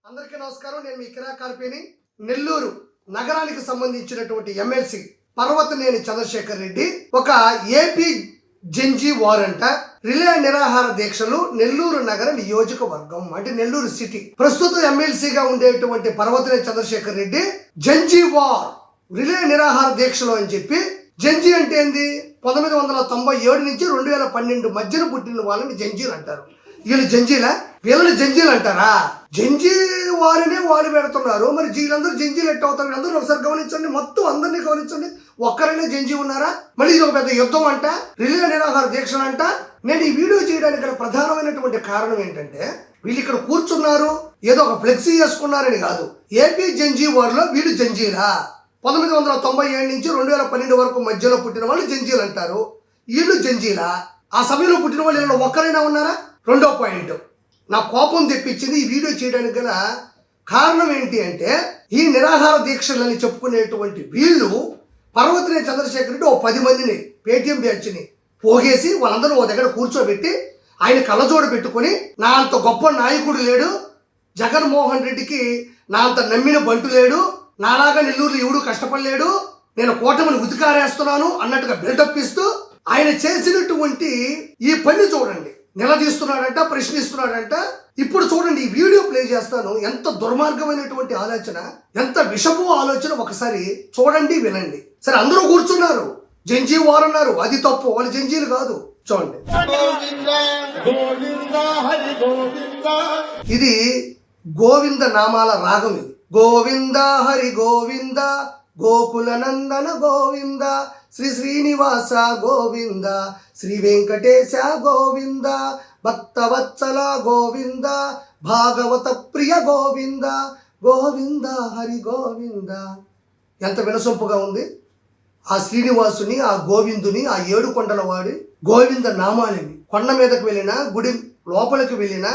అందరికీ నమస్కారం. నేను మీ కిరా కార్పేని. నెల్లూరు నగరానికి సంబంధించినటువంటి ఎమ్మెల్సీ పర్వతనేని చంద్రశేఖర్ రెడ్డి ఒక ఏపీ జెన్జీ వారంట రిలే నిరాహార దీక్షలు నెల్లూరు నగర నియోజకవర్గం అంటే నెల్లూరు సిటీ. ప్రస్తుతం ఎమ్మెల్సీగా ఉండేటువంటి Parvathaneni Chandrasekhar Reddy Gen Z war relay నిరాహార దీక్షలు అని చెప్పి, జెన్జీ అంటే ఏంది? 1997 నుంచి 2012 మధ్యన పుట్టిన వాళ్ళని జెన్జీలు అంటారు. వీళ్ళు జెన్జీలా? వీళ్ళని జెన్జీలు అంటారా? జెన్జీ వారినే వాళ్ళు పెడుతున్నారు. మరి వీళ్ళందరూ జెన్జీలు ఎట్ట అవుతారు? అందరూ ఒకసారి గమనించండి, మొత్తం అందరినీ గమనించండి. ఒక్కరైనా జెన్జీ ఉన్నారా? మళ్ళీ ఇది ఒక పెద్ద యుద్ధం అంట, రిలే నిరాహార దీక్షలు అంట. నేను ఈ వీడియో చేయడానికి గల ప్రధానమైనటువంటి కారణం ఏంటంటే, వీళ్ళు ఇక్కడ కూర్చున్నారు ఏదో ఒక ఫ్లెక్సీ చేసుకున్నారని కాదు. ఏపీ జెన్జీ వారిలో వీళ్ళు జెన్జీలా? 1997 నుంచి 2012 వరకు మధ్యలో పుట్టిన వాళ్ళు జెన్జీలు అంటారు. వీళ్ళు జెన్జీలా? ఆ సమయంలో పుట్టిన వాళ్ళు ఇలా ఒక్కరైనా ఉన్నారా? రెండో పాయింట్, నా కోపం తెప్పించింది ఈ వీడియో చేయడానికి గల కారణం ఏంటి అంటే, ఈ నిరాహార దీక్షలని చెప్పుకునేటువంటి వీళ్ళు పర్వతనేని చంద్రశేఖర్ రెడ్డి 10 మందిని పేటీఎం బ్యాచ్ని పోగేసి వాళ్ళందరూ ఓ దగ్గర కూర్చోబెట్టి ఆయన కళ్ళజోడు పెట్టుకొని, నా అంత గొప్ప నాయకుడు లేడు, జగన్మోహన్ రెడ్డికి నా అంత నమ్మిన బంటు లేడు, నాలాగా నెల్లూరులో ఎవడు కష్టపడలేడు, నేను కూటమిని ఉతికారేస్తున్నాను అన్నట్టుగా బిల్డప్ ఇస్తూ ఆయన చేసినటువంటి ఈ పని చూడండి. నిలదీస్తున్నాడంట, ప్రశ్నిస్తున్నాడంట. ఇప్పుడు చూడండి, ఈ వీడియో ప్లే చేస్తాను. ఎంత దుర్మార్గమైనటువంటి ఆలోచన, ఎంత విషపు ఆలోచన ఒకసారి చూడండి, వినండి. సరే, అందరూ కూర్చున్నారు, జెన్జీ వారు అన్నారు, అది తప్పు, వాళ్ళు జెన్జీలు కాదు. చూడండి, ఇది గోవింద నామాల రాగం. ఇది గోవింద హరి గోవింద, గోకుల నందన గోవింద, శ్రీ శ్రీనివాస గోవింద, శ్రీ వెంకటేశ గోవింద, భక్తవత్సల గోవింద, భాగవత ప్రియ గోవింద, గోవింద హరి గోవింద. ఎంత వినసొంపుగా ఉంది. ఆ శ్రీనివాసుని, ఆ గోవిందుని, ఆ 7 కొండల వాడి గోవింద నామాలివి. కొండ మీదకి వెళ్ళినా, గుడి లోపలికి వెళ్ళినా,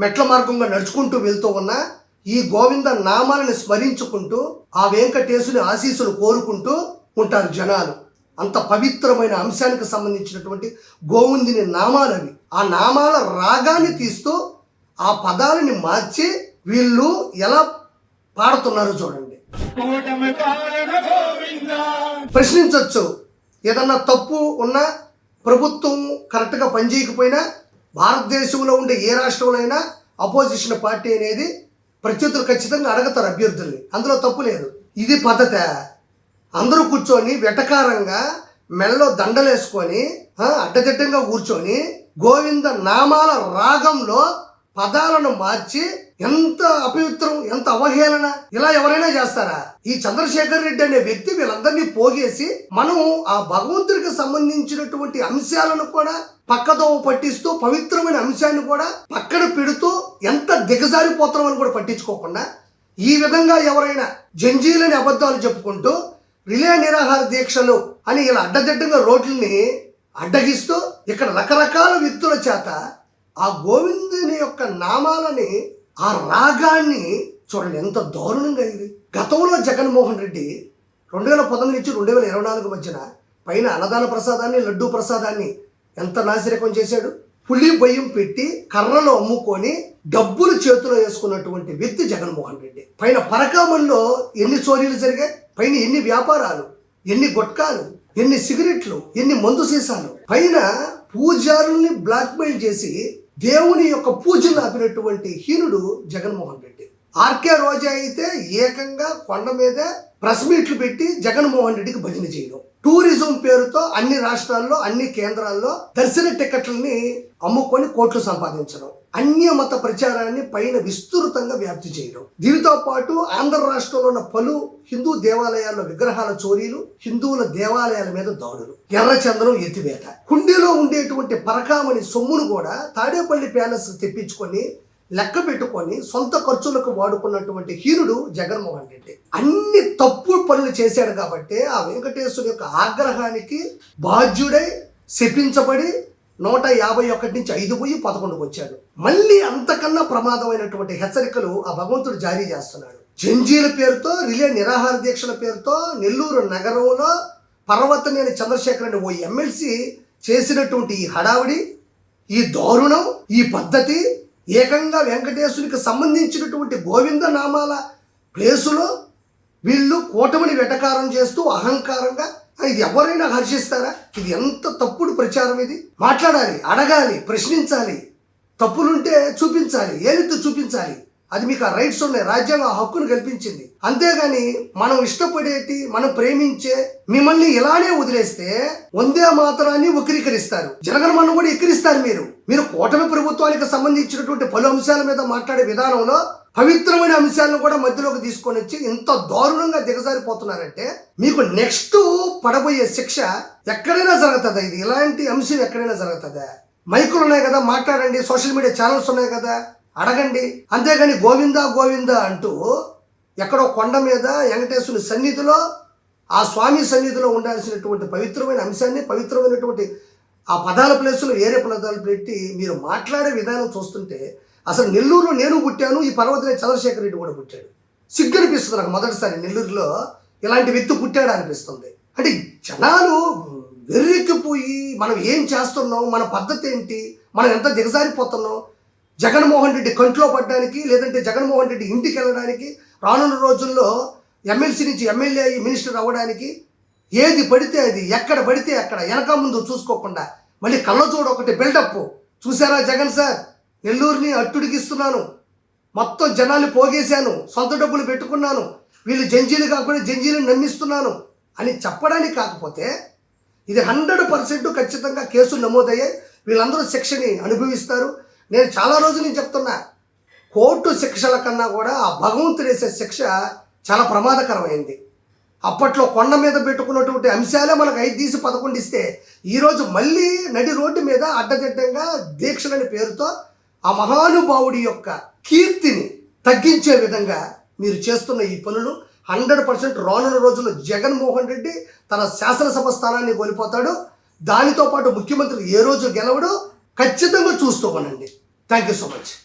మెట్ల మార్గంగా నడుచుకుంటూ వెళ్తూ ఉన్నా ఈ గోవింద నామాలను స్మరించుకుంటూ ఆ వెంకటేశుని ఆశీస్సులు కోరుకుంటూ ఉంటారు జనాలు. అంత పవిత్రమైన అంశానికి సంబంధించినటువంటి గోవిందుని నామాలవి. ఆ నామాల రాగాన్ని తీస్తూ ఆ పదాలని మార్చి వీళ్ళు ఎలా పాడుతున్నారు చూడండి. ప్రశ్నించవచ్చు, ఏదన్నా తప్పు ఉన్నా, ప్రభుత్వం కరెక్ట్గా పనిచేయకపోయినా, భారతదేశంలో ఉండే ఏ రాష్ట్రంలో అయినా అపోజిషన్ పార్టీ అనేది ప్రత్యర్థులు ఖచ్చితంగా అడగతారు అభ్యర్థుల్ని, అందులో తప్పు లేదు. ఇది పద్ధతే? అందరూ కూర్చొని వెటకారంగా మెడలో దండలేసుకొని అడ్డదిడ్డంగా కూర్చొని గోవింద నామాల రాగంలో పదాలను మార్చి, ఎంత అపవిత్రం, ఎంత అవహేళన! ఇలా ఎవరైనా చేస్తారా? ఈ చంద్రశేఖర్ రెడ్డి అనే వ్యక్తి వీళ్ళందరినీ పోగేసి, మనం ఆ భగవంతుడికి సంబంధించినటువంటి అంశాలను కూడా పక్కదోవ పట్టిస్తూ, పవిత్రమైన అంశాన్ని కూడా పక్కన పెడుతూ, ఎంత దిగజారిపోతామని కూడా పట్టించుకోకుండా ఈ విధంగా ఎవరైనా జంజీలని అబద్ధాలు చెప్పుకుంటూ రిలే నిరాహార దీక్షలు అని ఇలా అడ్డదిడ్డంగా రోడ్లని అడ్డగిస్తూ ఇక్కడ రకరకాల వ్యక్తుల చేత ఆ గోవిందుని యొక్క నామాలని, ఆ రాగాన్ని చూడండి ఎంత దారుణంగా ఇది. గతంలో జగన్మోహన్ రెడ్డి 2019 నుంచి 2024 మధ్యన పైన అన్నదాన ప్రసాదాన్ని, లడ్డూ ప్రసాదాన్ని ఎంత నాసిరకం చేశాడు. పులి భయం పెట్టి కర్రలో అమ్ముకొని డబ్బులు చేతిలో వేసుకున్నటువంటి వ్యక్తి జగన్మోహన్ రెడ్డి. పైన పరకామంలో ఎన్ని చోరీలు జరిగాయి, పైన ఎన్ని వ్యాపారాలు, ఎన్ని గుట్కాలు, ఎన్ని సిగరెట్లు, ఎన్ని మందు సీసాలు, పైన పూజారుల్ని బ్లాక్మెయిల్ చేసి దేవుని యొక్క పూజలు ఆపినటువంటి హీనుడు జగన్మోహన్ రెడ్డి. ఆర్కే రోజా అయితే ఏకంగా కొండ మీద ప్రెస్ మీట్లు పెట్టి జగన్మోహన్ రెడ్డికి భజన చేయడం, టూరిజం పేరుతో అన్ని రాష్ట్రాల్లో, అన్ని కేంద్రాల్లో దర్శన టికెట్లని అమ్ముకొని కోట్లు సంపాదించడం, అన్యమత ప్రచారాన్ని పైన విస్తృతంగా వ్యాప్తి చేయడం, దీనితో పాటు ఆంధ్ర రాష్ట్రంలో ఉన్న పలు హిందూ దేవాలయాల్లో విగ్రహాల చోరీలు, హిందువుల దేవాలయాల మీద దాడులు, ఎర్రచందనం ఎత్తివేత, కుండీలో ఉండేటువంటి పరకామణి సొమ్మును కూడా తాడేపల్లి ప్యాలెస్ తెప్పించుకొని లెక్క పెట్టుకొని సొంత ఖర్చులకు వాడుకున్నటువంటి హీనుడు జగన్మోహన్ రెడ్డి. అన్ని తప్పుడు పనులు చేశాడు కాబట్టి ఆ వెంకటేశ్వరుడు యొక్క ఆగ్రహానికి బాధ్యుడై శపించబడి 151 నుంచి 5 పోయి 11కు వచ్చాడు. మళ్ళీ అంతకన్నా ప్రమాదమైనటువంటి హెచ్చరికలు ఆ భగవంతుడు జారీ చేస్తున్నాడు. జంజీల పేరుతో, రిలే నిరాహార దీక్షల పేరుతో నెల్లూరు నగరంలో పర్వతనేని చంద్రశేఖర్ రెడ్డి ఓ ఎమ్మెల్సీ చేసినటువంటి ఈ హడావిడి, ఈ దారుణం, ఈ పద్ధతి ఏకంగా వెంకటేశ్వరునికి సంబంధించినటువంటి గోవింద నామాల ప్లేసులో వీళ్ళు కూటమిని వెటకారం చేస్తూ అహంకారంగా ఇది ఎవరైనా హర్షిస్తారా? ఇది ఎంత తప్పుడు ప్రచారం ఇది. మాట్లాడాలి, అడగాలి, ప్రశ్నించాలి, తప్పులుంటే చూపించాలి, ఏలెత్తి చూపించాలి. అది మీకు ఆ రైట్స్ ఉన్నాయి, రాజ్యాంగం ఆ హక్కును కల్పించింది. అంతేగాని మనం ఇష్టపడేటి, మనం ప్రేమించే మిమ్మల్ని ఇలానే వదిలేస్తే వందే మాతరాన్ని వక్రీకరిస్తారు, జనగణమన కూడా ఎక్కిరిస్తారు. మీరు కూటమి ప్రభుత్వానికి సంబంధించినటువంటి పలు అంశాల మీద మాట్లాడే విధానంలో పవిత్రమైన అంశాలను కూడా మధ్యలోకి తీసుకొని వచ్చి ఇంత దారుణంగా దిగజారిపోతున్నారంటే మీకు నెక్స్ట్ పడబోయే శిక్ష ఎక్కడైనా జరుగుతుందా? ఇది ఇలాంటి అంశం ఎక్కడైనా జరుగుతుందా? మైకులు ఉన్నాయి కదా, మాట్లాడండి. సోషల్ మీడియా ఛానల్స్ ఉన్నాయి కదా, అడగండి. అంతేగాని గోవిందా గోవిందా అంటూ ఎక్కడో కొండ మీద వెంకటేశ్వరుని సన్నిధిలో, ఆ స్వామి సన్నిధిలో ఉండాల్సినటువంటి పవిత్రమైన అంశాన్ని, పవిత్రమైనటువంటి ఆ పదాల ప్లేసులో వేరే పదాలు పెట్టి మీరు మాట్లాడే విధానం చూస్తుంటే అసలు నెల్లూరులో నేను పుట్టాను, ఈ పర్వతనే చంద్రశేఖర్ రెడ్డి కూడా పుట్టాడు. సిగ్గు అనిపిస్తుంది నాకు మొదటిసారి నెల్లూరులో ఇలాంటి వ్యక్తి పుట్టాడు అనిపిస్తుంది. అంటే జనాలు వెర్రెక్కిపోయి మనం ఏం చేస్తున్నాం, మన పద్ధతి ఏంటి, మనం ఎంత దిగజారిపోతున్నాం, జగన్మోహన్ రెడ్డి కంట్లో పడ్డానికి, లేదంటే జగన్మోహన్ రెడ్డి ఇంటికి వెళ్ళడానికి, రానున్న రోజుల్లో ఎమ్మెల్సీ నుంచి ఎమ్మెల్యే అయ్యి మినిస్టర్ అవ్వడానికి ఏది పడితే అది, ఎక్కడ పడితే అక్కడ, వెనక ముందు చూసుకోకుండా మళ్ళీ కళ్ళజోడు ఒకటి బిల్డప్. చూసారా జగన్ సార్, నెల్లూరుని అట్టుడికిస్తున్నాను, మొత్తం జనాన్ని పోగేశాను, సొంత డబ్బులు పెట్టుకున్నాను, వీళ్ళు జంజీలు కాకుండా జంజీలను నమ్మిస్తున్నాను అని చెప్పడానికి కాకపోతే ఇది 100% ఖచ్చితంగా కేసులు నమోదయ్యాయి. వీళ్ళందరూ శిక్షని అనుభవిస్తారు. నేను చాలా రోజుల నుంచి చెప్తున్నా, కోర్టు శిక్షల కన్నా కూడా ఆ భగవంతుడు వేసే శిక్ష చాలా ప్రమాదకరమైంది. అప్పట్లో కొండ మీద పెట్టుకున్నటువంటి అంశాలే మనకు 5 తీసి 11 ఇస్తే ఈరోజు మళ్ళీ నడి రోడ్డు మీద అడ్డదిడ్డంగా దీక్షలని పేరుతో ఆ మహానుభావుడి యొక్క కీర్తిని తగ్గించే విధంగా మీరు చేస్తున్న ఈ పనులు 100% రానున్న రోజుల్లో జగన్మోహన్ రెడ్డి తన శాసనసభ స్థానాన్ని కోల్పోతాడు. దానితో పాటు ముఖ్యమంత్రి ఏ రోజు గెలవడో ఖచ్చితంగా చూస్తూ ఉనండి. Thank you so much.